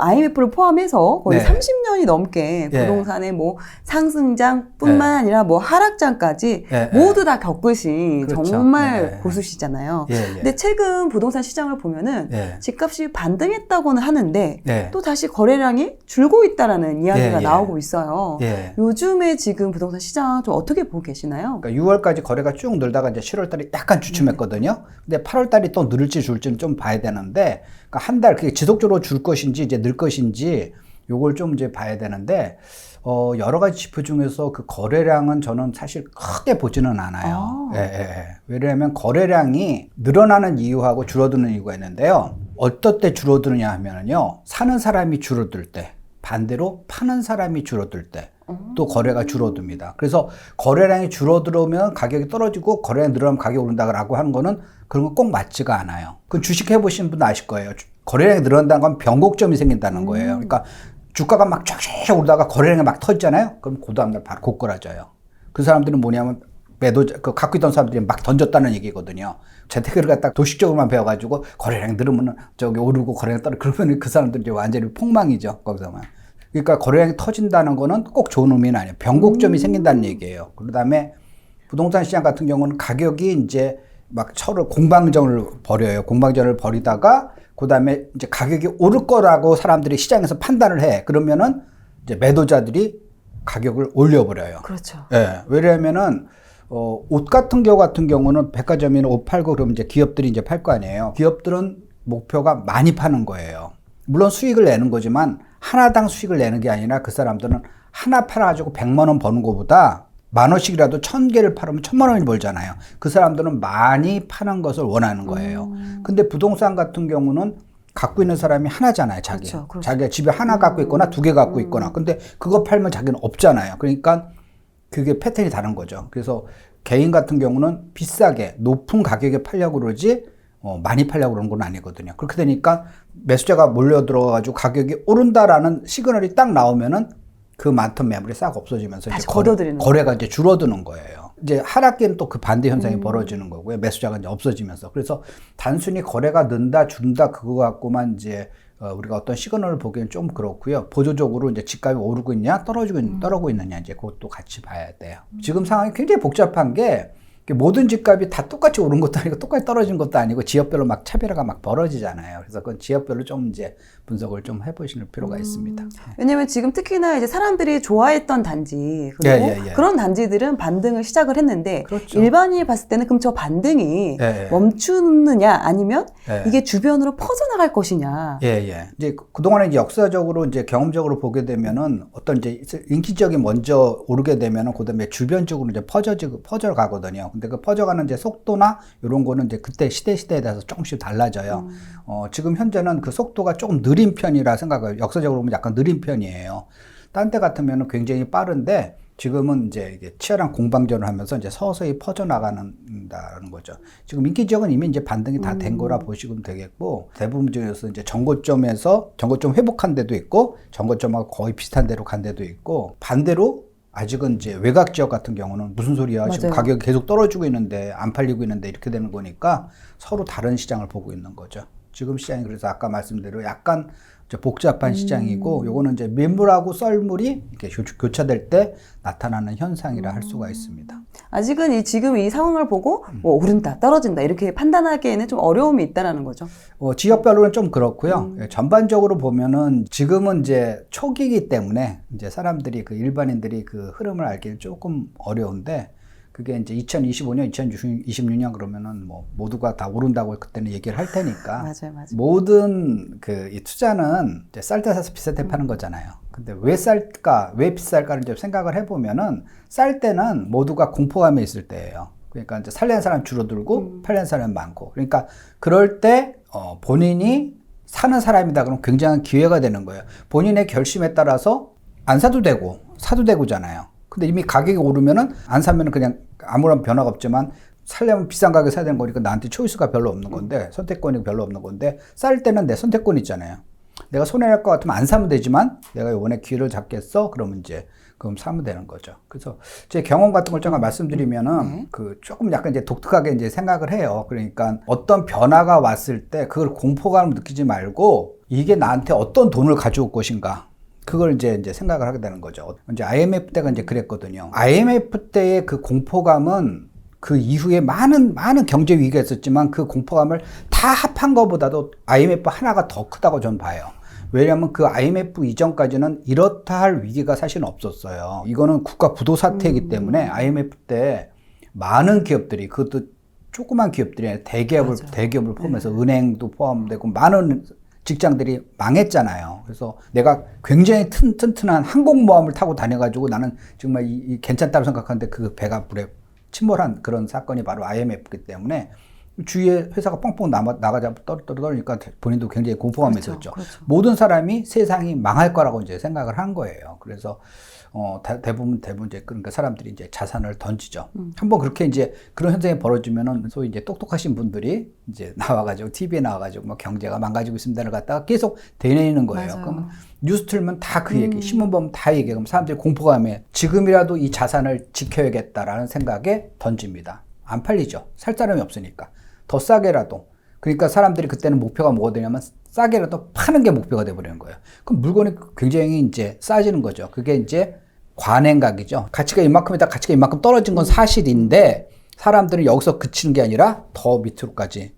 IMF를 포함해서 거의 네. 30년이 넘게 예. 부동산의 뭐 상승장뿐만 아니라 뭐 하락장까지 예. 모두 다 겪으신 그렇죠. 정말 예. 고수시잖아요. 예. 근데 최근 부동산 시장을 보면은 예. 집값이 반등했다고는 하는데 예. 또 다시 거래량이 줄고 있다라는 이야기가 예. 나오고 있어요. 예. 요즘에 지금 부동산 시장 좀 어떻게 보고 계시나요? 그러니까 6월까지 거래가 쭉 늘다가 이제 7월 달에 약간 주춤했거든요. 근데 8월 달이 또 늘을지 줄지는 좀 봐야 되는데, 그러니까 한 달 그게 지속적으로 줄 것인지 이제 늘 것인지 요걸 좀 이제 봐야 되는데, 여러 가지 지표 중에서 그 거래량은 저는 사실 크게 보지는 않아요. 예, 예. 왜냐하면 거래량이 늘어나는 이유하고 줄어드는 이유가 있는데요. 어떨 때 줄어드느냐 하면은요, 사는 사람이 줄어들 때, 반대로 파는 사람이 줄어들 때, 또 거래가 줄어듭니다. 그래서 거래량이 줄어들면 가격이 떨어지고 거래량이 늘어나면 가격이 오른다고 하는 거는 그런 건 꼭 맞지가 않아요. 그 주식 해보신 분도 아실 거예요. 거래량이 늘어난다는 건 변곡점이 생긴다는 거예요. 그러니까 주가가 막 쫙쫙 오르다가 거래량이 막 터지잖아요. 그럼 그 다음날 바로 고꾸라져요. 그 사람들은 뭐냐면 갖고 있던 사람들이 막 던졌다는 얘기거든요. 재테크를 갖다 도식적으로만 배워가지고 거래량이 늘으면 저기 오르고 거래량이 떨어지고 그러면 그 사람들이 이제 완전히 폭망이죠. 거기서만. 그러니까 거래량이 터진다는 거는 꼭 좋은 의미는 아니에요. 변곡점이 생긴다는 얘기예요. 그 다음에 부동산 시장 같은 경우는 가격이 이제 막 서로 공방전을 벌여요. 공방전을 벌이다가 그 다음에 이제 가격이 오를 거라고 사람들이 시장에서 판단을 해. 그러면은 이제 매도자들이 가격을 올려버려요. 그렇죠. 예. 왜냐면은 옷 같은 경우는 백화점이나 옷 팔고 그러면 이제 기업들이 이제 팔 거 아니에요. 기업들은 목표가 많이 파는 거예요. 물론 수익을 내는 거지만 하나당 수익을 내는 게 아니라 그 사람들은 하나 팔아가지고 100만 원 버는 것보다 10,000원씩이라도 1000개를 팔으면 1000만 원이 벌잖아요. 그 사람들은 많이 파는 것을 원하는 거예요. 근데 부동산 같은 경우는 갖고 있는 사람이 하나잖아요, 자기. 그렇죠, 그렇죠. 자기가 집에 하나 갖고 있거나 2개 갖고 있거나. 근데 그거 팔면 자기는 없잖아요. 그러니까 그게 패턴이 다른 거죠. 그래서 개인 같은 경우는 비싸게, 높은 가격에 팔려고 그러지, 많이 팔려고 그러는 건 아니거든요. 그렇게 되니까 매수자가 몰려 들어가지고 가격이 오른다라는 시그널이 딱 나오면은 그 많던 매물이 싹 없어지면서 다시 이제 거래가 이제 줄어드는 거예요. 이제 하락기는 또 그 반대 현상이 벌어지는 거고요. 매수자가 이제 없어지면서. 그래서 단순히 거래가 는다, 준다, 그거 갖고만 이제 우리가 어떤 시그널을 보기엔 좀 그렇고요. 보조적으로 이제 집값이 오르고 있냐, 떨어지고 있느냐, 이제 그것도 같이 봐야 돼요. 지금 상황이 굉장히 복잡한 게 모든 집값이 다 똑같이 오른 것도 아니고 똑같이 떨어진 것도 아니고 지역별로 막 차별화가 막 벌어지잖아요. 그래서 그건 지역별로 좀 이제 분석을 좀 해보실 필요가 있습니다. 왜냐면 지금 특히나 이제 사람들이 좋아했던 단지 그리고 그런 단지들은 반등을 시작을 했는데 그렇죠. 일반인이 봤을 때는 그럼 저 반등이 멈추느냐 아니면 이게 주변으로 퍼져나갈 것이냐. 이제 그동안에 이제 역사적으로 이제 경험적으로 보게 되면은 어떤 이제 인기적이 먼저 오르게 되면은 그다음에 주변적으로 이제 퍼져 가거든요. 근데 그 퍼져가는 이제 속도나 이런 거는 이제 그때 시대에 대해서 조금씩 달라져요. 지금 현재는 그 속도가 조금 느린 편이라 생각해요. 역사적으로 보면 약간 느린 편이에요. 딴 때 같으면 굉장히 빠른데 지금은 이제 이게 치열한 공방전을 하면서 이제 서서히 퍼져나가는다는 거죠. 지금 인기 지역은 이미 이제 반등이 다 된 거라 보시면 되겠고, 대부분 중에서 이제 정고점 회복한 데도 있고, 정고점하고 거의 비슷한 데로 간 데도 있고, 반대로 아직은 이제 외곽 지역 같은 경우는 무슨 소리야? 맞아요. 지금 가격이 계속 떨어지고 있는데 안 팔리고 있는데 이렇게 되는 거니까 서로 다른 시장을 보고 있는 거죠. 지금 시장이 그래서 아까 말씀대로 약간 복잡한 시장이고, 요거는 이제 민물하고 썰물이 이렇게 교차될 때 나타나는 현상이라 할 수가 있습니다. 아직은 지금 이 상황을 보고 뭐 오른다, 떨어진다 이렇게 판단하기에는 좀 어려움이 있다라는 거죠. 지역별로는 좀 그렇고요. 전반적으로 보면은 지금은 이제 초기이기 때문에 이제 사람들이 일반인들이 그 흐름을 알기는 조금 어려운데, 그게 이제 2025년, 2026년 그러면은 뭐 모두가 다 오른다고 그때는 얘기를 할 테니까. 맞아요. 모든 이 투자는 이제 쌀 때 사서 비쌀 때 파는 거잖아요. 근데 왜 쌀까, 왜 비쌀까를 좀 생각을 해보면은 쌀 때는 모두가 공포감에 있을 때예요. 그러니까 이제 살려는 사람 줄어들고 팔려는 사람 많고. 그러니까 그럴 때 본인이 사는 사람이다 그러면 굉장한 기회가 되는 거예요. 본인의 결심에 따라서 안 사도 되고 사도 되고잖아요. 근데 이미 가격이 오르면은 안 사면은 그냥 아무런 변화가 없지만 살려면 비싼 가격에 사야 되는 거니까 나한테 초이스가 별로 없는 건데, 선택권이 별로 없는 건데, 쌀 때는 내 선택권이 있잖아요. 내가 손해날 것 같으면 안 사면 되지만 내가 이번에 기회를 잡겠어? 그러면 이제 그럼 사면 되는 거죠. 그래서 제 경험 같은 걸 제가 말씀드리면은 그 조금 약간 이제 독특하게 이제 생각을 해요. 그러니까 어떤 변화가 왔을 때 그걸 공포감을 느끼지 말고 이게 나한테 어떤 돈을 가져올 것인가. 그걸 이제 생각을 하게 되는 거죠. 이제 IMF 때가 이제 그랬거든요. IMF 때의 그 공포감은 그 이후에 많은 경제 위기가 있었지만 그 공포감을 다 합한 것보다도 IMF 하나가 더 크다고 저는 봐요. 왜냐하면 그 IMF 이전까지는 이렇다 할 위기가 사실은 없었어요. 이거는 국가 부도 사태이기 때문에 IMF 때 많은 기업들이, 그것도 조그만 기업들이 대기업을 포함해서 은행도 포함되고 많은 직장들이 망했잖아요. 그래서 내가 굉장히 튼튼한 항공모함을 타고 다녀가지고 나는 정말 괜찮다고 생각하는데 그 배가 물에 침몰한 그런 사건이 바로 IMF이기 때문에 주위에 회사가 뻥뻥 나가자 떨어지니까 본인도 굉장히 공포감이 있었죠. 그렇죠. 모든 사람이 세상이 망할 거라고 이제 생각을 한 거예요. 그래서 대부분 이제 그러니까 사람들이 이제 자산을 던지죠. 한번 그렇게 이제 그런 현상이 벌어지면은 소위 이제 똑똑하신 분들이 이제 나와가지고 TV에 나와가지고 뭐 경제가 망가지고 있습니다를 갖다가 계속 되뇌이는 거예요. 그러면 뉴스 틀면 다 그 얘기, 신문 보면 다 얘기해. 그럼 사람들이 공포감에 지금이라도 이 자산을 지켜야겠다라는 생각에 던집니다. 안 팔리죠. 살 사람이 없으니까. 더 싸게라도. 그러니까 사람들이 그때는 목표가 뭐가 되냐면 싸게라도 파는 게 목표가 돼버리는 거예요. 그럼 물건이 굉장히 이제 싸지는 거죠. 그게 이제 관행각이죠. 가치가 이만큼이다, 가치가 이만큼 떨어진 건 사실인데 사람들은 여기서 그치는 게 아니라 더 밑으로까지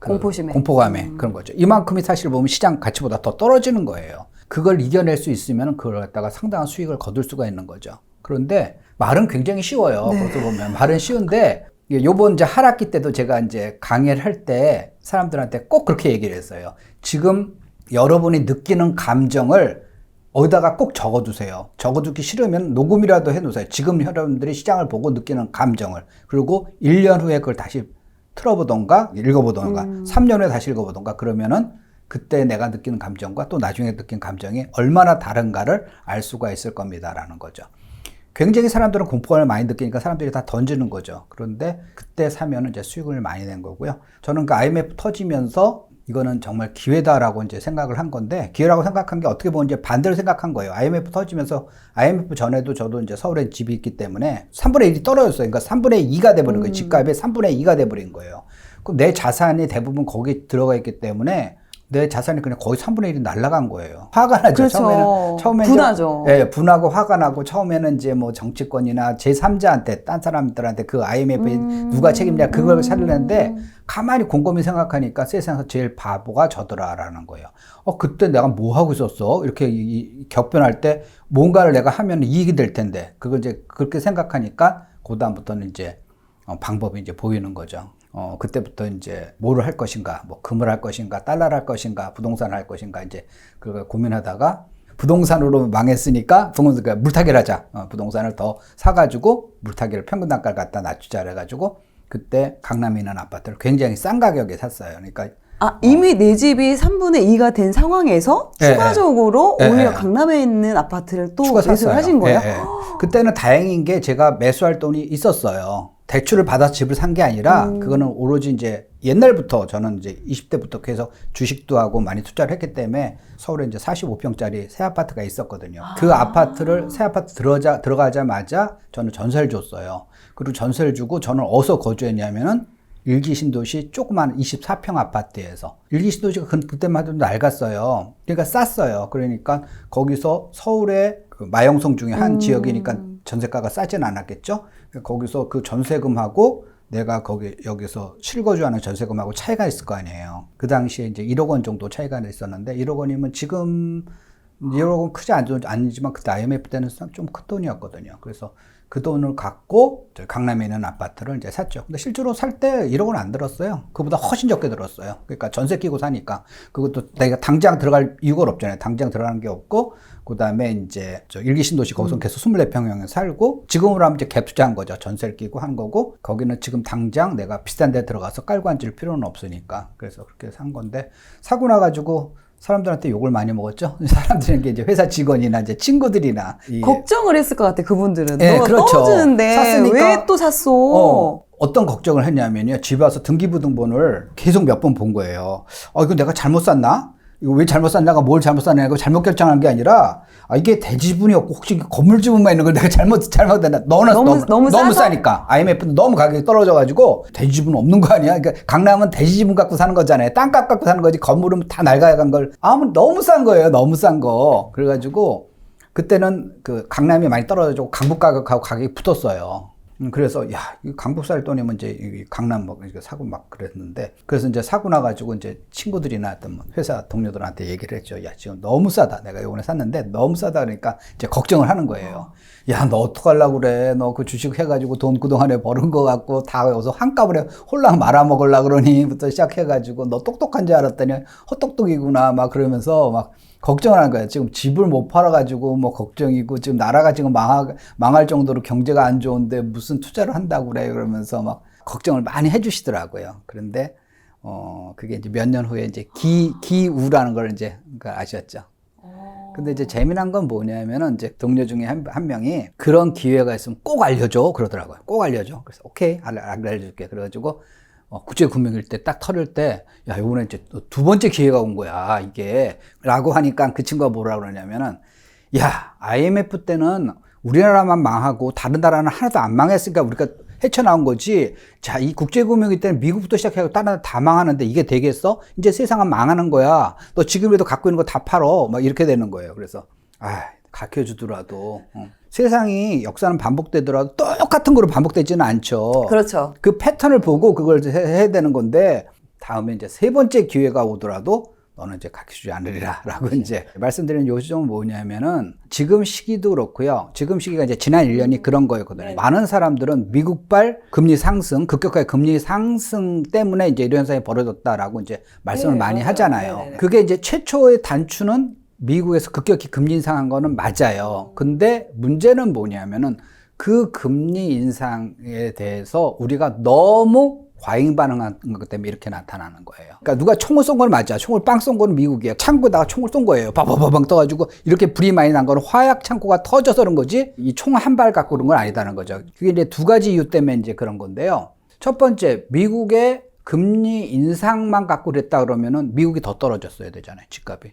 공포감에 그런 거죠. 이만큼이 사실 보면 시장 가치보다 더 떨어지는 거예요. 그걸 이겨낼 수 있으면 그걸 갖다가 상당한 수익을 거둘 수가 있는 거죠. 그런데 말은 굉장히 쉬워요. 네. 그것도 보면 말은 쉬운데 요번 이제 하락기 때도 제가 이제 강의를 할 때 사람들한테 꼭 그렇게 얘기를 했어요. 지금 여러분이 느끼는 감정을 어디다가 꼭 적어두세요. 적어두기 싫으면 녹음이라도 해놓으세요. 지금 여러분들이 시장을 보고 느끼는 감정을. 그리고 1년 후에 그걸 다시 틀어보던가 읽어보던가 3년 후에 다시 읽어보던가 그러면은 그때 내가 느끼는 감정과 또 나중에 느낀 감정이 얼마나 다른가를 알 수가 있을 겁니다라는 거죠. 굉장히 사람들은 공포감을 많이 느끼니까 사람들이 다 던지는 거죠. 그런데 그때 사면은 이제 수익을 많이 낸 거고요. 저는 그 IMF 터지면서 이거는 정말 기회다라고 이제 생각을 한 건데, 기회라고 생각한 게 어떻게 보면 이제 반대로 생각한 거예요. IMF 터지면서, IMF 전에도 저도 이제 서울에 집이 있기 때문에 3분의 1이 떨어졌어요. 그러니까 3분의 2가 돼버린 거예요. 집값의 3분의 2가 돼버린 거예요. 그럼 내 자산이 대부분 거기 들어가 있기 때문에 내 자산이 그냥 거의 3분의 1이 날아간 거예요. 화가 나죠. 그렇죠. 처음에는 분하죠. 예, 분하고 화가 나고 처음에는 이제 뭐 정치권이나 제3자한테, 딴 사람들한테 그 IMF에 누가 책임냐 그걸 살리는데 가만히 곰곰이 생각하니까 세상에서 제일 바보가 저더라라는 거예요. 그때 내가 뭐 하고 있었어? 이렇게 격변할 때 뭔가를 내가 하면 이익이 될 텐데 그걸 이제 그렇게 생각하니까 그다음부터는 이제 방법이 이제 보이는 거죠. 그때부터 이제 뭐를 할 것인가, 뭐 금을 할 것인가, 달러를 할 것인가, 부동산을 할 것인가, 이제 그걸 고민하다가 부동산으로 망했으니까 물타기를 하자. 부동산을 더 사가지고 물타기를 평균 단가를 갖다 낮추자 그래가지고 그때 강남에 있는 아파트를 굉장히 싼 가격에 샀어요. 그러니까 이미 내 집이 3분의 2가 된 상황에서 추가적으로 오히려 강남에 있는 아파트를 또 매수를 하신 거예요? 그때는 다행인 게 제가 매수할 돈이 있었어요. 대출을 받아서 집을 산 게 아니라 그거는 오로지 이제 옛날부터 저는 이제 20대부터 계속 주식도 하고 많이 투자를 했기 때문에 서울에 이제 45평짜리 새 아파트가 있었거든요. 그 아파트를 새 아파트 들어가자마자 저는 전세를 줬어요. 그리고 전세를 주고 저는 어디서 거주했냐면은 일기신도시 조그만 24평 아파트에서, 일기신도시가 그때만 해도 낡았어요. 그러니까 쌌어요. 그러니까 거기서 서울의 그 마영성 중에 한 지역이니까 전세가가 싸진 않았겠죠. 거기서 그 전세금하고 내가 여기서 실거주하는 전세금하고 차이가 있을 거 아니에요. 그 당시에 이제 1억 원 정도 차이가 있었는데 1억 원이면 지금 1억 원 크지 아니지만 그때 IMF 때는 좀 큰 돈이었거든요. 그래서 그 돈을 갖고 강남에 있는 아파트를 이제 샀죠. 근데 실제로 살 때 1억 원 안 들었어요. 그보다 훨씬 적게 들었어요. 그러니까 전세 끼고 사니까. 그것도 내가 당장 들어갈 이유가 없잖아요. 당장 들어가는 게 없고, 그 다음에 이제 일기신도시 거기서 계속 24평형에 살고, 지금으로 하면 이제 갭 투자한 거죠. 전세를 끼고 한 거고, 거기는 지금 당장 내가 비싼 데 들어가서 깔고 앉을 필요는 없으니까. 그래서 그렇게 산 건데, 사고 나가지고 사람들한테 욕을 많이 먹었죠. 사람들에게 이제 회사 직원이나 이제 친구들이나 걱정을 했을 것 같아. 그분들은 네, 너가 그렇죠. 떨어지는데 왜 또 샀어? 어떤 걱정을 했냐면요. 집에 와서 등기부등본을 계속 몇 번 본 거예요. 이거 내가 잘못 샀나? 이거 왜 잘못 샀냐가 뭘 잘못 샀냐고 잘못 결정한 게 아니라 이게 대지분이 없고 혹시 건물 지분만 있는 걸 내가 잘못했나 너무 싸니까 IMF도 너무 가격이 떨어져가지고 대지분 없는 거 아니야? 그러니까 강남은 대지분 갖고 사는 거잖아요. 땅값 갖고 사는 거지 건물은 다 낡아간 걸 너무 싼 거예요. 너무 싼 거. 그래가지고 그때는 그 강남이 많이 떨어져가지고 강북 가격하고 가격이 붙었어요. 그래서 강북 살 돈이면 이제 강남 사고 막 그랬는데 그래서 이제 사고 나가지고 이제 친구들이나 어떤 회사 동료들한테 얘기를 했죠. 지금 너무 싸다. 내가 이번에 샀는데 너무 싸다 그러니까 이제 걱정을 하는 거예요. 너 어떡하려고 그래. 너 그 주식 해가지고 돈 그동안에 벌은 거 갖고 다 여기서 한꺼번에 홀랑 말아먹으려고 그러니부터 시작해가지고 너 똑똑한 줄 알았더니 헛똑똑이구나 막 그러면서 막 걱정을 하는 거예요. 지금 집을 못 팔아가지고 뭐 걱정이고 지금 나라가 지금 망할 정도로 경제가 안 좋은데 무슨 투자를 한다고 그래 그러면서 막 걱정을 많이 해주시더라고요. 그런데 그게 이제 몇 년 후에 이제 기우라는 걸 이제 아셨죠. 근데 이제 재미난 건 뭐냐면은 이제 동료 중에 한 명이 그런 기회가 있으면 꼭 알려줘 그러더라고요. 꼭 알려줘. 그래서 오케이 알려줄게. 그래가지고 국제금융일 때 딱 털을 때, 요번에 이제 두 번째 기회가 온 거야, 이게. 라고 하니까 그 친구가 뭐라 그러냐면은, IMF 때는 우리나라만 망하고 다른 나라는 하나도 안 망했으니까 우리가 헤쳐나온 거지. 자, 이 국제금융일 때는 미국부터 시작해서 다른 나라 다 망하는데 이게 되겠어? 이제 세상은 망하는 거야. 너 지금이라도 갖고 있는 거 다 팔어. 막 이렇게 되는 거예요. 그래서, 가르쳐주더라도. 세상이 역사는 반복되더라도 똑같은 거로 반복되지는 않죠. 그렇죠. 그 패턴을 보고 그걸 해야 되는 건데 다음에 이제 세 번째 기회가 오더라도 너는 이제 가르쳐주지 않으리라 라고 이제 말씀드리는 요점은 뭐냐면은 지금 시기도 그렇고요. 지금 시기가 이제 지난 1년이 그런 거였거든요. 네. 많은 사람들은 미국발 금리 상승, 급격하게 금리 상승 때문에 이제 이런 현상이 벌어졌다라고 이제 말씀을 많이 하잖아요. 네네네. 그게 이제 최초의 단추는 미국에서 급격히 금리 인상한 거는 맞아요. 근데 문제는 뭐냐면은 그 금리 인상에 대해서 우리가 너무 과잉 반응한 것 때문에 이렇게 나타나는 거예요. 그러니까 누가 총을 쏜 건 맞아. 총을 빵 쏜 거는 미국이에요. 창고에다가 총을 쏜 거예요. 바바바방 떠가지고 이렇게 불이 많이 난 거는 화약 창고가 터져서 그런 거지 이 총 한 발 갖고 그런 건 아니다는 거죠. 그게 이제 두 가지 이유 때문에 이제 그런 건데요. 첫 번째, 미국의 금리 인상만 갖고 그랬다 그러면은 미국이 더 떨어졌어야 되잖아요. 집값이.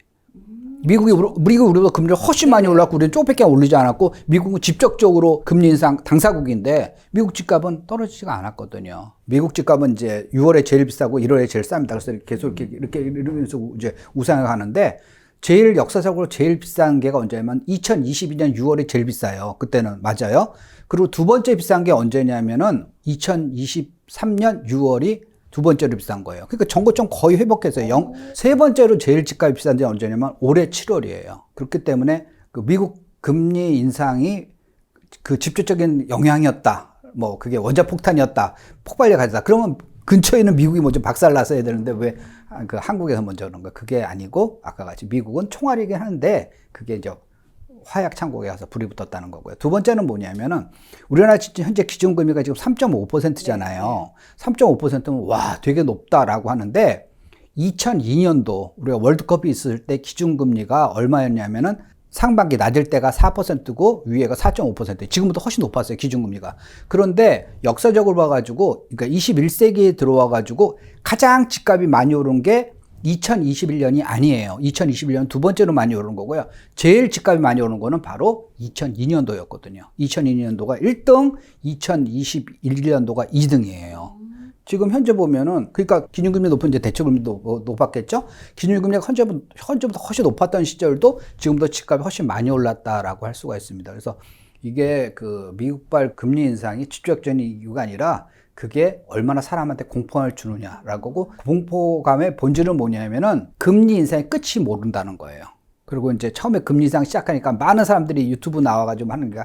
우리보다 금리가 훨씬 많이 올랐고 우리는 조금밖에 올리지 않았고 미국은 직접적으로 금리 인상 당사국인데 미국 집값은 떨어지지가 않았거든요. 미국 집값은 이제 6월에 제일 비싸고 1월에 제일 쌉니다. 그래서 계속 이렇게 이러면서 이제 우상을 하는데 제일 역사적으로 제일 비싼 게가 언제냐면 2022년 6월에 제일 비싸요. 그때는 맞아요. 그리고 두 번째 비싼 게 언제냐면은 2023년 6월이 두 번째로 비싼 거예요. 그러니까 전고점 거의 회복했어요. 세 번째로 제일 집값이 비싼 게 언제냐면 올해 7월이에요. 그렇기 때문에 그 미국 금리 인상이 그 직접적인 영향이었다. 뭐 그게 원자 폭탄이었다. 폭발력 가졌다. 그러면 근처에 있는 미국이 먼저 박살났어야 되는데 왜 그 한국에서 먼저 그런 거야. 그게 아니고 아까 같이 미국은 총알이긴 한데 그게 이제 화약 창고에 가서 불이 붙었다는 거고요. 두 번째는 뭐냐면은 우리나라 현재 기준금리가 지금 3.5%잖아요. 3.5%면 와 되게 높다라고 하는데 2002년도 우리가 월드컵이 있을 때 기준금리가 얼마였냐면은 상반기 낮을 때가 4%고 위에가 4.5%. 지금보다 훨씬 높았어요. 기준금리가. 그런데 역사적으로 봐가지고 그러니까 21세기에 들어와가지고 가장 집값이 많이 오른 게 2021년이 아니에요. 2021년 두 번째로 많이 오른 거고요. 제일 집값이 많이 오른 거는 바로 2002년도였거든요. 2002년도가 1등, 2021년도가 2등이에요. 지금 현재 보면은, 그러니까 기준금리 높은 이제 대출금리도 높았겠죠? 기준금리가 현재보다 훨씬 높았던 시절도 지금보다 집값이 훨씬 많이 올랐다라고 할 수가 있습니다. 그래서 이게 그 미국발 금리 인상이 직접적인 이유가 아니라 그게 얼마나 사람한테 공포감을 주느냐라고 공포감의 본질은 뭐냐면은 금리 인상의 끝이 모른다는 거예요. 그리고 이제 처음에 금리 인상 시작하니까 많은 사람들이 유튜브 나와가지고 하는 게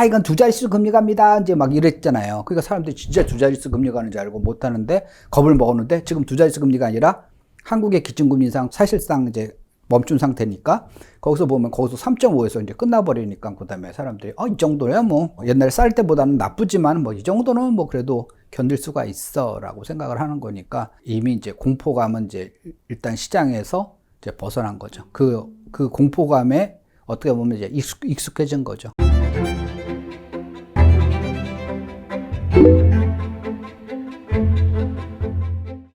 이건 두 자릿수 금리 갑니다. 이제 막 이랬잖아요. 그러니까 사람들이 진짜 두 자릿수 금리 가는 줄 알고 못 하는데 겁을 먹었는데 지금 두 자릿수 금리가 아니라 한국의 기준금리 인상 사실상 이제 멈춘 상태니까 거기서 보면 거기서 3.5에서 이제 끝나버리니까 그다음에 사람들이 이 정도야 뭐 옛날에 쌀 때보다는 나쁘지만 뭐 이 정도는 뭐 그래도 견딜 수가 있어라고 생각을 하는 거니까 이미 이제 공포감은 이제 일단 시장에서 이제 벗어난 거죠. 그 공포감에 어떻게 보면 이제 익숙해진 거죠.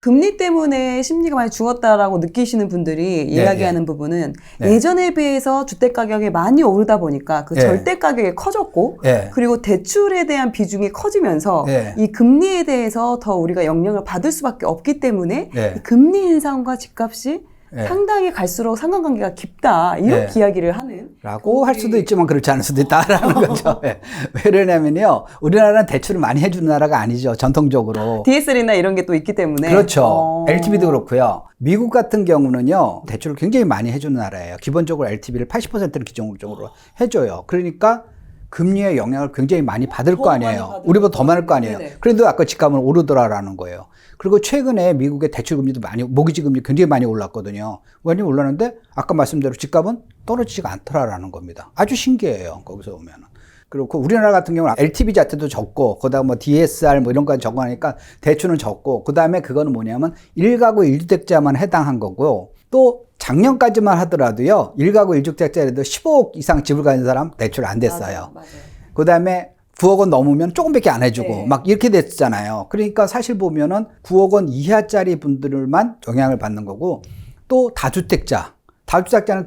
금리 때문에 심리가 많이 죽었다라고 느끼시는 분들이 이야기하는 부분은 예전에 비해서 주택 가격이 많이 오르다 보니까 그 절대 가격이 커졌고 그리고 대출에 대한 비중이 커지면서 이 금리에 대해서 더 우리가 영향을 받을 수밖에 없기 때문에 이 금리 인상과 집값이 상당히 갈수록 상관관계가 깊다 이렇게 이야기를 하는 라고 할 수도 있지만 그렇지 않을 수도 있다라는 거죠. 왜 그러냐면요, 우리나라는 대출을 많이 해주는 나라가 아니죠, 전통적으로. DSR이나 이런 게 또 있기 때문에. 그렇죠. LTV도 그렇고요. 미국 같은 경우는요, 대출을 굉장히 많이 해주는 나라예요. 기본적으로 LTV를 80%를 기본적으로 해줘요. 그러니까 금리의 영향을 굉장히 많이 받을 거 아니에요. 우리보다 더 많을 거 아니에요. 그래도 아까 집값은 오르더라라는 거예요. 그리고 최근에 미국의 대출 금리도 많이, 모기지 금리 굉장히 많이 올랐거든요. 많이 올랐는데 아까 말씀대로 집값은 떨어지지가 않더라라는 겁니다. 아주 신기해요, 거기서 보면은. 그리고 우리나라 같은 경우는 LTV 자체도 적고, 그다음 뭐 DSR 뭐 이런 거 적어하니까 대출은 적고, 그다음에 그거는 뭐냐면 1가구 1주택자만 해당한 거고, 또 작년까지만 하더라도요, 1가구 1주택자라도 15억 이상 집을 가진 사람 대출 안 됐어요. 맞아요. 그다음에 9억 원 넘으면 조금밖에 안 해주고 막 이렇게 됐잖아요. 그러니까 사실 보면은 9억 원 이하짜리 분들만 영향을 받는 거고, 또 다주택자는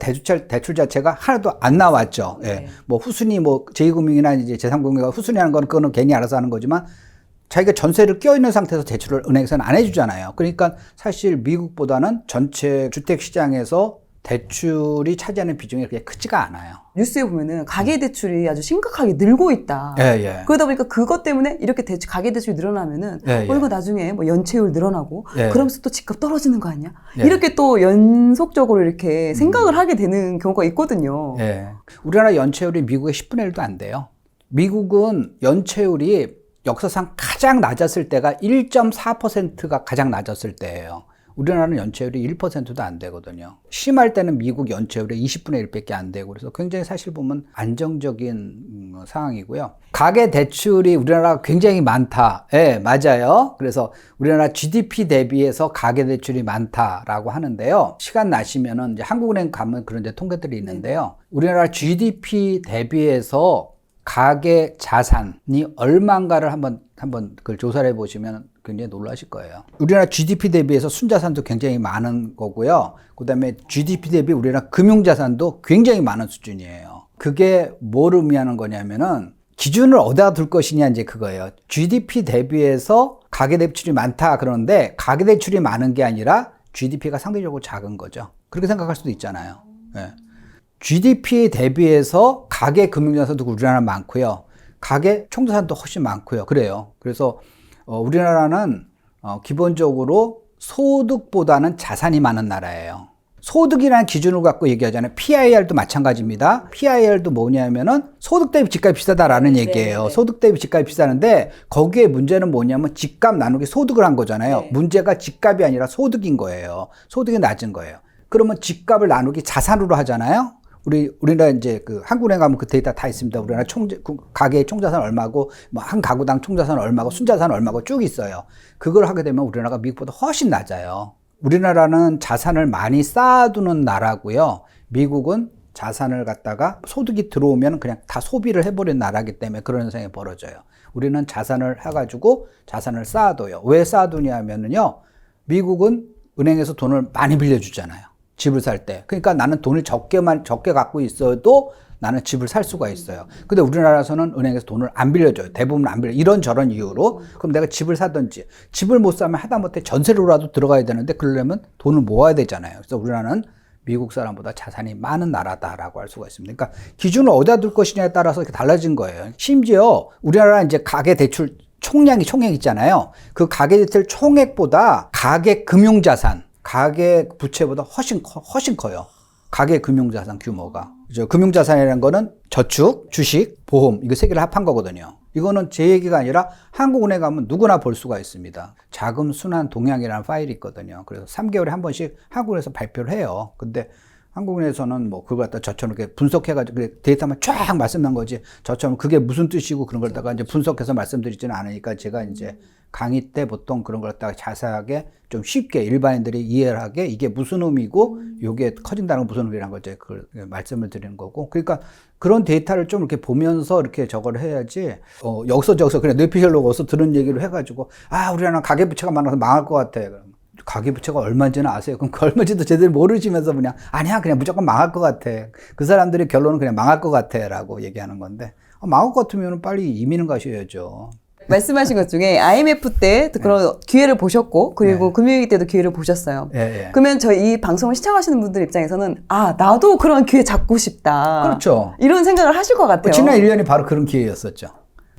대출 자체가 하나도 안 나왔죠. 뭐 후순위 뭐 제2금융이나 이제 제3금융가 후순위하는 거는 그거는 괜히 알아서 하는 거지만, 자기가 전세를 껴있는 상태에서 대출을 은행에서는 안 해주잖아요. 그러니까 사실 미국보다는 전체 주택 시장에서 대출이 차지하는 비중이 그렇게 크지가 않아요. 뉴스에 보면은 가계대출이 아주 심각하게 늘고 있다. 그러다 보니까 그것 때문에 이렇게 가계대출이 늘어나면은 이거 나중에 뭐 연체율 늘어나고 그러면서 또 집값 떨어지는 거 아니야? 이렇게 또 연속적으로 이렇게 생각을 하게 되는 경우가 있거든요. 우리나라 연체율이 미국의 10분의 1도 안 돼요. 미국은 연체율이 역사상 가장 낮았을 때가 1.4%가 가장 낮았을 때예요. 우리나라는 연체율이 1%도 안 되거든요. 심할 때는 미국 연체율이 20분의 1밖에 안 되고, 그래서 굉장히 사실 보면 안정적인 상황이고요. 가계 대출이 우리나라가 굉장히 많다. 맞아요. 그래서 우리나라 GDP 대비해서 가계 대출이 많다라고 하는데요. 시간 나시면은 이제 한국은행 가면 그런 데 통계들이 있는데요. 우리나라 GDP 대비해서 가계 자산이 얼마인가를 한번 그걸 조사를 해보시면 굉장히 놀라실 거예요. 우리나라 GDP 대비해서 순자산도 굉장히 많은 거고요. 그 다음에 GDP 대비 우리나라 금융자산도 굉장히 많은 수준이에요. 그게 뭘 의미하는 거냐면은, 기준을 어디다 둘 것이냐, 이제 그거예요. GDP 대비해서 가계대출이 많다 그러는데, 가계대출이 많은 게 아니라 GDP가 상대적으로 작은 거죠. 그렇게 생각할 수도 있잖아요. GDP 대비해서 가계 금융자산도 우리나라 많고요. 가계 총자산도 훨씬 많고요. 그래요. 그래서 우리나라는 기본적으로 소득보다는 자산이 많은 나라예요. 소득이라는 기준을 갖고 얘기하잖아요. PIR도 마찬가지입니다. PIR도 뭐냐면은 소득 대비 집값이 비싸다라는 얘기예요. 소득 대비 집값이 비싸는데, 거기에 문제는 뭐냐면 집값 나누기 소득을 한 거잖아요. 문제가 집값이 아니라 소득인 거예요. 소득이 낮은 거예요. 그러면 집값을 나누기 자산으로 하잖아요. 우리나라 이제 그 한국은행 가면 그 데이터 다 있습니다. 우리나라 가계의 총자산 얼마고, 뭐 한 가구당 총자산 얼마고, 순자산 얼마고 쭉 있어요. 그걸 하게 되면 우리나라가 미국보다 훨씬 낮아요. 우리나라는 자산을 많이 쌓아두는 나라고요. 미국은 자산을 갖다가 소득이 들어오면 그냥 다 소비를 해버린 나라이기 때문에 그런 현상이 벌어져요. 우리는 자산을 해가지고 자산을 쌓아둬요. 왜 쌓아두냐면요, 미국은 은행에서 돈을 많이 빌려주잖아요. 집을 살 때. 그러니까 나는 돈을 적게 갖고 있어도 나는 집을 살 수가 있어요. 근데 우리나라에서는 은행에서 돈을 안 빌려줘요. 대부분 안 빌려. 이런저런 이유로. 그럼 내가 집을 사든지, 집을 못 사면 하다못해 전세로라도 들어가야 되는데, 그러려면 돈을 모아야 되잖아요. 그래서 우리나라는 미국 사람보다 자산이 많은 나라다라고 할 수가 있습니다. 그러니까 기준을 어디다 둘 것이냐에 따라서 이렇게 달라진 거예요. 심지어 우리나라 이제 가계 대출 총액 있잖아요. 그 가계 대출 총액보다 가계 금융자산, 가계 부채보다 훨씬 커요. 가계 금융자산 규모가. 그죠? 금융자산이라는 거는 저축, 주식, 보험, 이거 세 개를 합한 거거든요. 이거는 제 얘기가 아니라 한국은행 가면 누구나 볼 수가 있습니다. 자금 순환 동향이라는 파일이 있거든요. 그래서 3개월에 한 번씩 한국은행에서 발표를 해요. 근데 한국은행에서는 뭐 그걸 갖다 저처럼 이렇게 분석해가지고 데이터만 쫙 말씀난 거지, 저처럼 그게 무슨 뜻이고 그런 걸 갖다가 이제 분석해서 말씀드리지는 않으니까, 제가 이제 강의 때 보통 그런 걸 갖다가 자세하게 좀 쉽게 일반인들이 이해를 하게, 이게 무슨 의미고 이게 커진다는 건 무슨 의미라는 걸 이제 그걸 말씀을 드리는 거고. 그러니까 그런 데이터를 좀 이렇게 보면서 이렇게 저걸 해야지, 여기서 저기서 그냥 뇌피셜로 어서 들은 얘기를 해가지고, 우리나라 가계부채가 많아서 망할 것 같아. 가계부채가 얼마인지는 아세요? 그럼 그 얼마인지도 제대로 모르시면서 그냥 아니야 그냥 무조건 망할 것 같아. 그 사람들의 결론은 그냥 망할 것 같아 라고 얘기하는 건데 망할 것 같으면 빨리 이민을 가셔야죠. 말씀하신 것 중에 IMF 때 그런 기회를 보셨고 그리고 금융위기 때도 기회를 보셨어요. 그러면 저희 이 방송을 시청하시는 분들 입장에서는 나도 그런 기회 잡고 싶다. 그렇죠. 이런 생각을 하실 것 같아요. 지난 1년이 바로 그런 기회였었죠.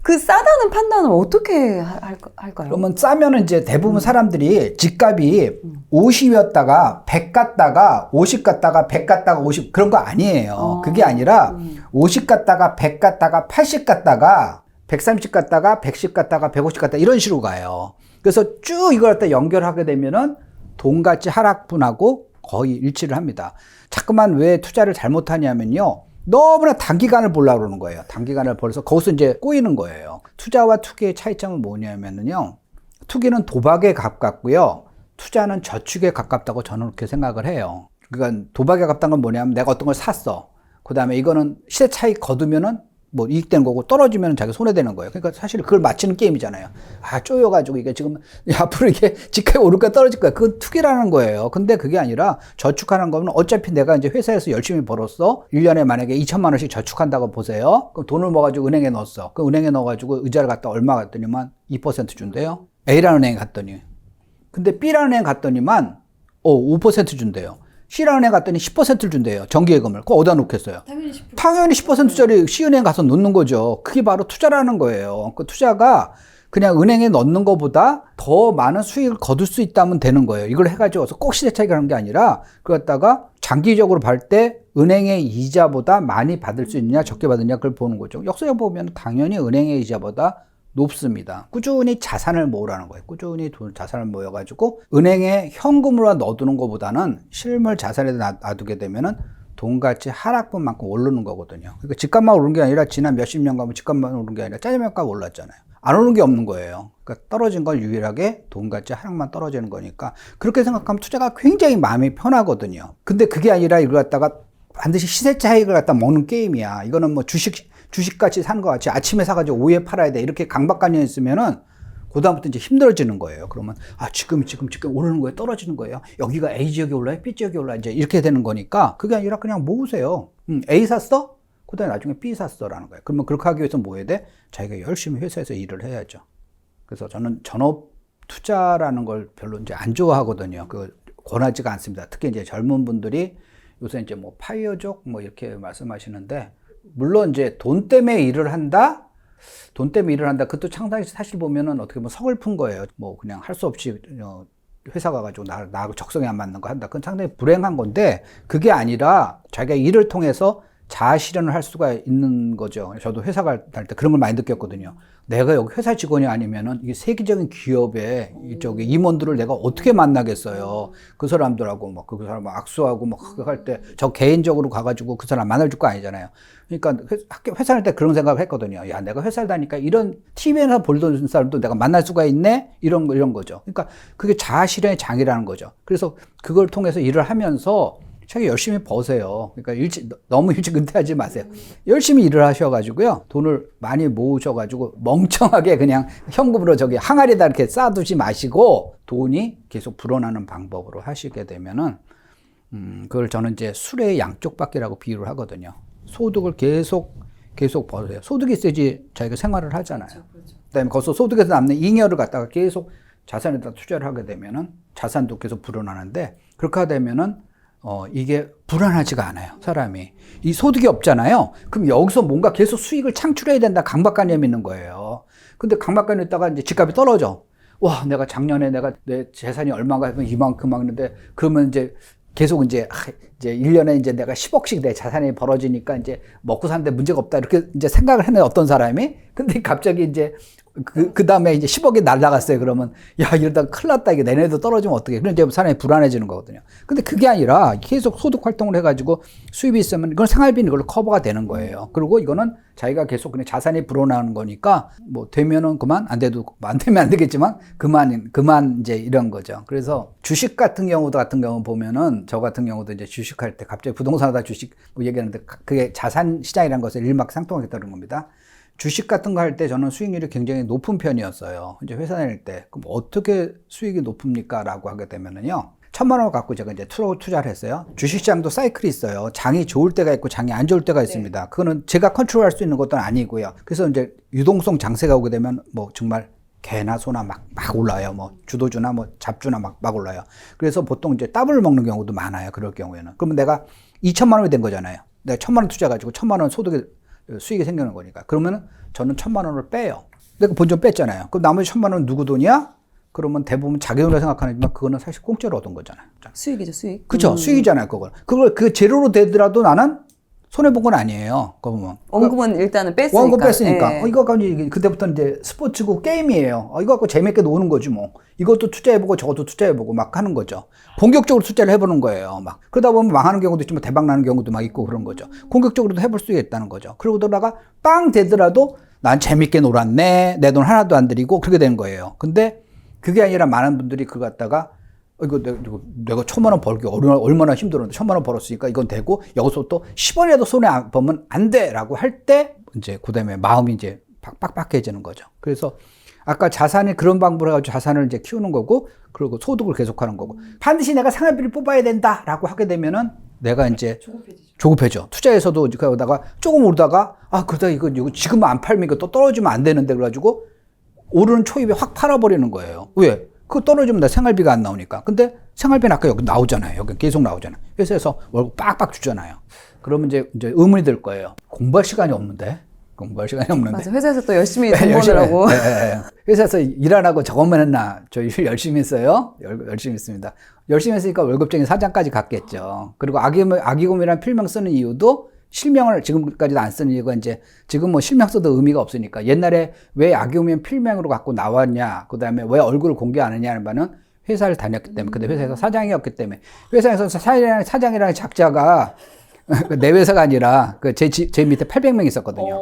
그 싸다는 판단은 어떻게 할까요? 그러면 싸면은 이제 대부분 사람들이 집값이 50이었다가 100 갔다가 50 갔다가 100 갔다가 50 그런 거 아니에요. 그게 아니라 50 갔다가 100 갔다가 80 갔다가 130 갔다가 110 갔다가 150 갔다가 이런 식으로 가요. 그래서 쭉 이걸 갖다 연결하게 되면은 돈가치 하락분하고 거의 일치를 합니다. 자꾸만 왜 투자를 잘못하냐면요. 너무나 단기간을 보려고 그러는 거예요. 단기간을 벌어서 거기서 이제 꼬이는 거예요. 투자와 투기의 차이점은 뭐냐면요. 투기는 도박에 가깝고요. 투자는 저축에 가깝다고 저는 그렇게 생각을 해요. 그러니까 도박에 가깝다는 건 뭐냐면 내가 어떤 걸 샀어. 그 다음에 이거는 시세 차익 거두면은 뭐 이익되는 거고 떨어지면 자기 손해되는 거예요. 그러니까 사실 그걸 맞히는 게임이잖아요. 쪼여가지고 이게 지금 앞으로 이게 집값이 오를까 떨어질 거야. 그건 투기라는 거예요. 근데 그게 아니라 저축하는 거는 어차피 내가 이제 회사에서 열심히 벌었어. 1년에 만약에 2천만 원씩 저축한다고 보세요. 그럼 돈을 모아가지고 은행에 넣었어. 그 은행에 넣어가지고 의자를 갖다 얼마 갔더니만 2% 준대요. A라는 은행에 갔더니. 근데 B라는 은행 갔더니만 5% 준대요. C라는 은행 갔더니 10%를 준대요. 정기예금을. 그거 어디다 놓겠어요? 당연히 10%짜리 C은행 가서 놓는 거죠. 그게 바로 투자라는 거예요. 그 투자가 그냥 은행에 넣는 것보다 더 많은 수익을 거둘 수 있다면 되는 거예요. 이걸 해가지고 꼭 시세 차익을 하는 게 아니라 그걸 갖다가 장기적으로 볼 때 은행의 이자보다 많이 받을 수 있느냐 적게 받느냐 그걸 보는 거죠. 역사에 보면 당연히 은행의 이자보다 높습니다. 꾸준히 자산을 모으라는 거예요. 꾸준히 자산을 모여가지고 은행에 현금으로 넣어두는 것보다는 실물 자산에 놔두게 되면은 돈가치 하락분만큼 오르는 거거든요. 그러니까 집값만 오른 게 아니라 지난 몇십 년간 집값만 오른 게 아니라 짜장면값 올랐잖아요. 안 오른 게 없는 거예요. 그러니까 떨어진 건 유일하게 돈가치 하락만 떨어지는 거니까 그렇게 생각하면 투자가 굉장히 마음이 편하거든요. 근데 그게 아니라 이걸 갖다가 반드시 시세 차익을 갖다 먹는 게임이야. 이거는 뭐 주식같이 사는 거 같이 아침에 사가지고 오후에 팔아야 돼. 이렇게 강박관념이 있으면은, 그다음부터 이제 힘들어지는 거예요. 그러면, 지금 오르는 거예요? 떨어지는 거예요? 여기가 A 지역이 올라요? B 지역이 올라요? 이제 이렇게 되는 거니까, 그게 아니라 그냥 모으세요. A 샀어? 그 다음에 나중에 B 샀어라는 거예요. 그러면 그렇게 하기 위해서 뭐 해야 돼? 자기가 열심히 회사에서 일을 해야죠. 그래서 저는 전업 투자라는 걸 별로 이제 안 좋아하거든요. 권하지가 않습니다. 특히 이제 젊은 분들이 요새 이제 뭐 파이어족 뭐 이렇게 말씀하시는데, 물론 이제 돈 때문에 일을 한다? 돈 때문에 일을 한다. 그것도 상당히 사실 보면은 어떻게 보면 서글픈 거예요. 뭐 그냥 할 수 없이 회사 가가지고 나하고 적성에 안 맞는 거 한다. 그건 상당히 불행한 건데 그게 아니라 자기가 일을 통해서 자아 실현을 할 수가 있는 거죠. 저도 회사 갈 때 그런 걸 많이 느꼈거든요. 내가 여기 회사 직원이 아니면은 이게 세계적인 기업의 이쪽에 임원들을 내가 어떻게 만나겠어요. 그 사람들하고 막 그 사람 악수하고 막 그거 할 때 저 개인적으로 가가지고 그 사람 만날 거 아니잖아요. 그러니까 회사 할 때 그런 생각을 했거든요. 야, 내가 회사를 다니까 이런 TV에서 보던 사람도 내가 만날 수가 있네? 이런 거죠. 그러니까 그게 자아 실현의 장이라는 거죠. 그래서 그걸 통해서 일을 하면서 자기 열심히 버세요. 그러니까 너무 일찍 은퇴하지 마세요. 열심히 일을 하셔가지고요. 돈을 많이 모으셔가지고 멍청하게 그냥 현금으로 항아리에다 이렇게 쌓아두지 마시고 돈이 계속 불어나는 방법으로 하시게 되면은, 그걸 저는 이제 술의 양쪽밖이라고 비유를 하거든요. 소득을 계속 버세요. 소득이 있어야지 자기가 생활을 하잖아요. 그렇죠. 그다음에 거기서 소득에서 남는 잉여를 갖다가 계속 자산에다 투자를 하게 되면은 자산도 계속 불어나는데, 그렇게 되면은 이게 불안하지가 않아요, 사람이. 이 소득이 없잖아요. 그럼 여기서 뭔가 계속 수익을 창출해야 된다, 강박관념이 있는 거예요. 근데 강박관념이 있다가 이제 집값이 떨어져. 와, 내가 작년에 내 재산이 얼마가 하면 이만큼 하는데, 그러면 이제 계속 이제 1년에 이제 내가 10억씩 내 자산이 벌어지니까 이제 먹고 사는데 문제가 없다, 이렇게 이제 생각을 했네, 어떤 사람이. 근데 갑자기 이제 그 다음에 이제 10억이 날라갔어요. 그러면, 야, 이러다 큰일 났다. 이게 내년에도 떨어지면 어떡해. 그럼 이제 사람이 불안해지는 거거든요. 근데 그게 아니라 계속 소득 활동을 해가지고 수입이 있으면 이건 생활비는 이걸로 커버가 되는 거예요. 그리고 이거는 자기가 계속 그냥 자산이 불어나는 거니까 뭐 되면은 그만, 안 되면 안 되겠지만 그만 이제 이런 거죠. 그래서 주식 같은 경우 보면은 저 같은 경우도 이제 주식할 때 갑자기 부동산하다 주식 뭐 얘기하는데 그게 자산 시장이라는 것을 일맥상통하게 따른 겁니다. 주식 같은 거 할 때 저는 수익률이 굉장히 높은 편이었어요. 이제 회사 다닐 때. 그럼 어떻게 수익이 높습니까? 라고 하게 되면은요. 1,000만 원을 갖고 제가 이제 투자를 했어요. 주식시장도 사이클이 있어요. 장이 좋을 때가 있고 장이 안 좋을 때가 있습니다. 그거는 제가 컨트롤할 수 있는 것도 아니고요. 그래서 이제 유동성 장세가 오게 되면 뭐 정말 개나 소나 막 올라요. 뭐 주도주나 뭐 잡주나 막 올라요. 그래서 보통 이제 더블을 먹는 경우도 많아요. 그럴 경우에는. 그러면 내가 2,000만 원이 된 거잖아요. 내가 1,000만 원 투자해가지고 1,000만 원 수익이 생기는 거니까. 그러면 저는 1,000만 원을 빼요. 내가 본전 뺐잖아요. 그럼 나머지 1,000만 원은 누구 돈이야? 그러면 대부분 자기 돈으로 생각하지만 그거는 사실 공짜로 얻은 거잖아요. 수익이죠, 수익. 그렇죠. 수익이잖아요, 그걸. 그걸 그 재료로 되더라도 나는 손해본 건 아니에요. 그거 보면. 원금은 일단은 뺐으니까. 원금 뺐으니까. 예. 이거 갖고 그때부터 이제 스포츠고 게임이에요. 이거 갖고 재밌게 노는 거지 뭐. 이것도 투자해보고 저것도 투자해보고 막 하는 거죠. 본격적으로 투자를 해보는 거예요. 막. 그러다 보면 망하는 경우도 있지만 대박 나는 경우도 막 있고 그런 거죠. 공격적으로도 해볼 수 있다는 거죠. 그러다가 빵 되더라도 난 재밌게 놀았네. 내 돈 하나도 안 들이고 그렇게 되는 거예요. 근데 그게 아니라 많은 분들이 그거 갖다가 이거 내가 1,000만 원 벌기 얼마나 힘들었는데 1,000만 원 벌었으니까 이건 되고 여기서 또 10원이라도 손에 안 보면 안 돼라고 할 때 이제 그다음에 마음이 이제 빡빡해지는 거죠. 그래서 아까 자산이 그런 방법으로 해가지고 자산을 이제 키우는 거고 그리고 소득을 계속하는 거고 반드시 내가 생활비를 뽑아야 된다라고 하게 되면은 내가 이제 조급해져. 투자에서도 그러다가 조금 오르다가 그러다 이거 지금 안 팔면 이거 또 떨어지면 안 되는데 그래가지고 오르는 초입에 확 팔아버리는 거예요. 왜? 그거 떨어지면 나 생활비가 안 나오니까. 근데 생활비는 아까 여기 나오잖아요. 여기 계속 나오잖아요. 회사에서 월급 빡빡 주잖아요. 그러면 이제 의문이 들 거예요. 공부할 시간이 없는데? 맞아. 회사에서 또 열심히 돈 버느라고. 회사에서 일 안 하고 저것만 했나? 저 일 열심히 했어요. 열심히 했습니다. 열심히 했으니까 월급쟁이 사장까지 갔겠죠. 그리고 아기곰이라는 필명 쓰는 이유도 실명을 지금까지도 안 쓰는 이유가 이제 지금 뭐 실명 써도 의미가 없으니까 옛날에 왜 아기오면 필명으로 갖고 나왔냐 그 다음에 왜 얼굴을 공개 안 했냐는 바는 회사를 다녔기 때문에 근데 회사에서 사장이었기 때문에 회사에서 사장이라는 작자가 내 회사가 아니라 제 밑에 800명 있었거든요.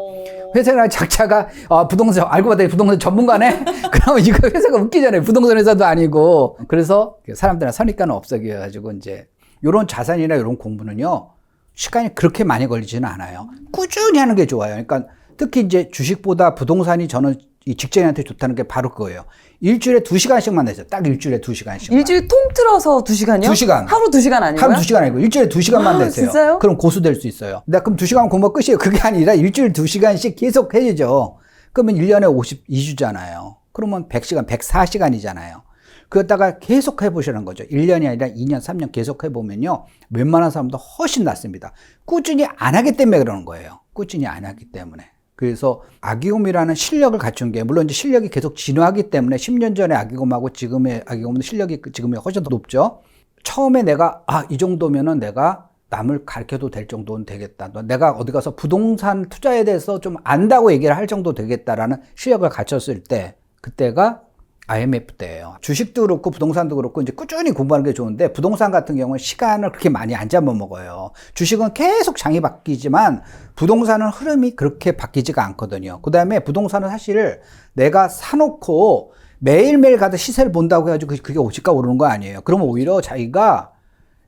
회사라는 작자가 부동산 알고 봤더니 부동산 전문가네. 그러면 이거 회사가 웃기잖아요. 부동산 회사도 아니고 그래서 사람들은 선입관은 없어게 해가지고 이제 이런 자산이나 이런 공부는요. 시간이 그렇게 많이 걸리지는 않아요. 꾸준히 하는 게 좋아요. 그러니까 특히 이제 주식보다 부동산이 저는 이 직장인한테 좋다는 게 바로 그거예요. 일주일에 2시간씩만 내세요. 딱 일주일에 2시간씩. 일주일 통틀어서 2시간이요? 2시간. 하루 2시간 아니고요? 하루 2시간 아니고 일주일에 2시간만 내세요. 진짜요? 그럼 고수 될 수 있어요. 근데 그럼 2시간 공부 끝이에요. 그게 아니라 일주일 2시간씩 계속 해야죠. 그러면 1년에 52주잖아요. 그러면 100시간, 104시간이잖아요. 그러다가 계속 해보시는 거죠. 1년이 아니라 2년, 3년 계속 해보면요. 웬만한 사람도 훨씬 낫습니다. 꾸준히 안 하기 때문에 그러는 거예요. 꾸준히 안 하기 때문에. 그래서 아기곰이라는 실력을 갖춘 게 물론 이제 실력이 계속 진화하기 때문에 10년 전에 아기곰하고 지금의 아기곰은 실력이 지금이 훨씬 더 높죠. 처음에 내가 이 정도면은 내가 남을 가르쳐도 될 정도는 되겠다. 내가 어디 가서 부동산 투자에 대해서 좀 안다고 얘기를 할 정도 되겠다라는 실력을 갖췄을 때 그때가 IMF 때예요. 주식도 그렇고 부동산도 그렇고 이제 꾸준히 공부하는 게 좋은데 부동산 같은 경우는 시간을 그렇게 많이 안 잡아먹어요. 주식은 계속 장이 바뀌지만 부동산은 흐름이 그렇게 바뀌지가 않거든요. 그 다음에 부동산은 사실 내가 사놓고 매일매일 가서 시세를 본다고 해가지고 그게 오질까 오르는 거 아니에요. 그러면 오히려 자기가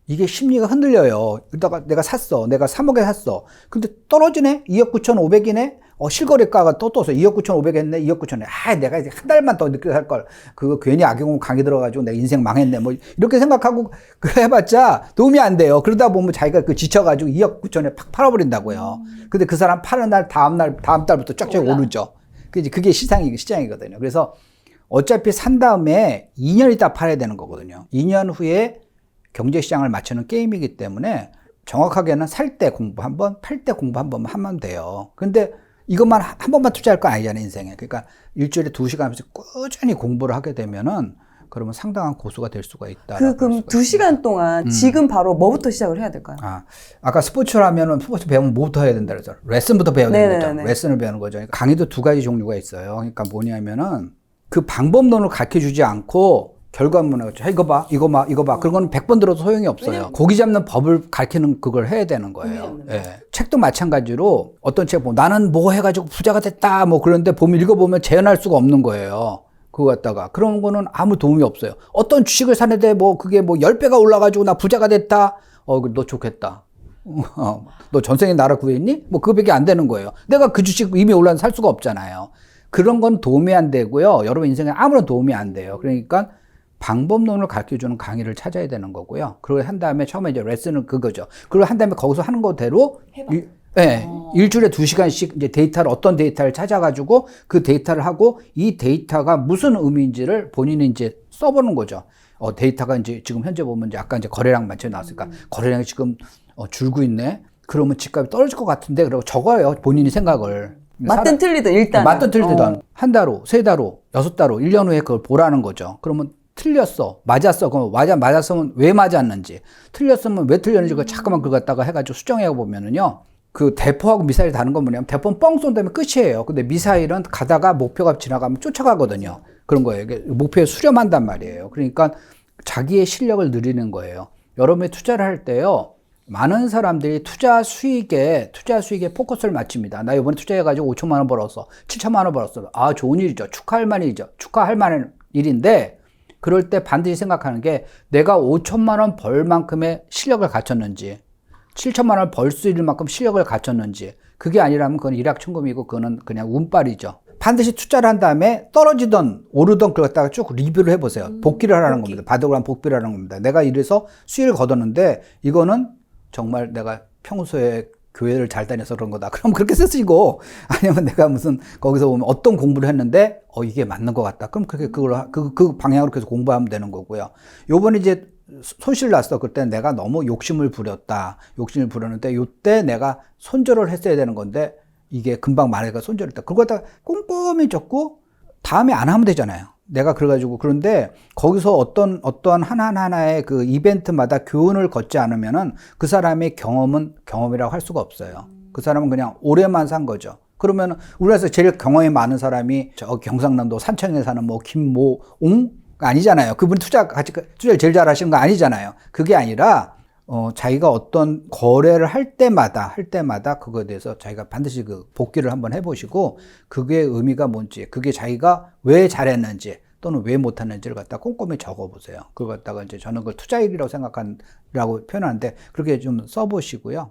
이게 심리가 흔들려요. 이러다가 내가 샀어. 내가 3억에 샀어. 근데 떨어지네? 2억 9,500이네? 실거래가가 또 떠서 2억 9,500 했네? 2억 9,000에. 내가 이제 한 달만 더 늦게 살 걸. 그거 괜히 악용공 강의 들어가지고 내가 인생 망했네. 뭐, 이렇게 생각하고 그래 해봤자 도움이 안 돼요. 그러다 보면 자기가 지쳐가지고 2억 9,000에 팍 팔아버린다고요. 근데 그 사람 파는 날, 다음 달부터 쫙쫙 오르죠. 그게 시장이거든요. 그래서 어차피 산 다음에 2년 있다 팔아야 되는 거거든요. 2년 후에 경제시장을 맞추는 게임이기 때문에 정확하게는 살 때 공부 한 번, 팔 때 공부 한 번만 하면 돼요. 근데 이것만 한 번만 투자할 거 아니잖아요, 인생에. 그러니까 일주일에 2시간 하면서 꾸준히 공부를 하게 되면은 그러면 상당한 고수가 될 수가 있다. 그럼 2시간 동안 지금 바로 뭐부터 시작을 해야 될까요? 아까 스포츠를 하면은 스포츠 배우면 뭐부터 해야 된다 그러죠? 레슨부터 배워야 되는 거죠. 레슨을 배우는 거죠. 그러니까 강의도 2가지 종류가 있어요. 그러니까 뭐냐면은 그 방법론을 가르쳐 주지 않고 결과문을 이거 봐. 그런 건 100번 들어도 소용이 없어요. 고기 잡는 법을 가르치는 그걸 해야 되는 거예요. 예. 책도 마찬가지로 어떤 책 보면 나는 뭐 해가지고 부자가 됐다 뭐 그런데 읽어보면 재현할 수가 없는 거예요. 그거 갖다가 그런 거는 아무 도움이 없어요. 어떤 주식을 사는데 그게 10배가 올라가지고 나 부자가 됐다. 너 좋겠다. 너 전생에 나라 구했니? 뭐 그거밖에 안 되는 거예요. 내가 그 주식 이미 올라서 살 수가 없잖아요. 그런 건 도움이 안 되고요. 여러분 인생에 아무런 도움이 안 돼요. 그러니까 방법론을 가르쳐주는 강의를 찾아야 되는 거고요. 그리고 한 다음에 처음에 이제 레슨은 그거죠. 그리고 한 다음에 거기서 하는 거대로 일주일에 2시간씩 이제 데이터를 어떤 데이터를 찾아가지고 그 데이터를 하고 이 데이터가 무슨 의미인지를 본인이 이제 써보는 거죠. 데이터가 이제 지금 현재 보면 이제 아까 이제 거래량 만점이 나왔으니까 거래량이 지금 줄고 있네. 그러면 집값이 떨어질 것 같은데 그러고 적어요. 본인이 생각을. 맞든 틀리든 일단. 맞든 틀리든 한 달 후, 세 달 후, 6달 후, 1년 후에 그걸 보라는 거죠. 그러면 틀렸어. 맞았어. 그럼 맞았으면 왜 맞았는지. 틀렸으면 왜 틀렸는지 그걸 자꾸만 그걸 갖다가 해가지고 수정해 보면은요. 그 대포하고 미사일이 다른 건 뭐냐면 대포는 뻥 쏜 다음에 끝이에요. 근데 미사일은 가다가 목표가 지나가면 쫓아가거든요. 그런 거예요. 이게 목표에 수렴한단 말이에요. 그러니까 자기의 실력을 늘리는 거예요. 여러분이 투자를 할 때요. 많은 사람들이 투자 수익에 포커스를 맞춥니다. 나 이번에 투자해가지고 5천만 원 벌었어. 7천만 원 벌었어. 아, 좋은 일이죠. 축하할 만한 일이죠. 축하할 만한 일인데 그럴 때 반드시 생각하는 게 내가 5천만 원 벌 만큼의 실력을 갖췄는지 7천만 원을 벌 수 있을 만큼 실력을 갖췄는지 그게 아니라면 그건 일확천금이고 그거는 그냥 운빨이죠. 반드시 투자를 한 다음에 떨어지던 오르던 그걸 갖다가 쭉 리뷰를 해보세요. 복기를 하라는 겁니다. 바둑을 한 복비를 하라는 겁니다. 내가 이래서 수익을 거뒀는데 이거는 정말 내가 평소에 교회를 잘 다녀서 그런 거다. 그럼 그렇게 쓰시고 아니면 내가 무슨 거기서 보면 어떤 공부를 했는데 이게 맞는 것 같다. 그럼 그렇게 그 방향으로 계속 공부하면 되는 거고요. 요번에 이제 손실 났어. 그때 내가 너무 욕심을 부렸다. 욕심을 부렸는데 요때 내가 손절을 했어야 되는 건데 이게 금방 만회가 손절했다. 그걸 갖다가 꼼꼼히 적고 다음에 안 하면 되잖아요. 내가 그래가지고 그런데 거기서 어떤 하나하나의 그 이벤트마다 교훈을 걷지 않으면은 그 사람의 경험은 경험이라고 할 수가 없어요. 그 사람은 그냥 오래만 산 거죠. 그러면 우리나라에서 제일 경험이 많은 사람이 저 경상남도 산청에 사는 뭐 김모옹 아니잖아요. 그분 투자를 제일 잘 하시는 거 아니잖아요. 그게 아니라 자기가 어떤 거래를 할 때마다 그거에 대해서 자기가 반드시 그 복기를 한번 해보시고 그게 의미가 뭔지, 그게 자기가 왜 잘했는지 또는 왜 못했는지를 갖다 꼼꼼히 적어보세요. 그걸 갖다가 이제 저는 그걸 투자일이라고 표현하는데 그렇게 좀 써보시고요.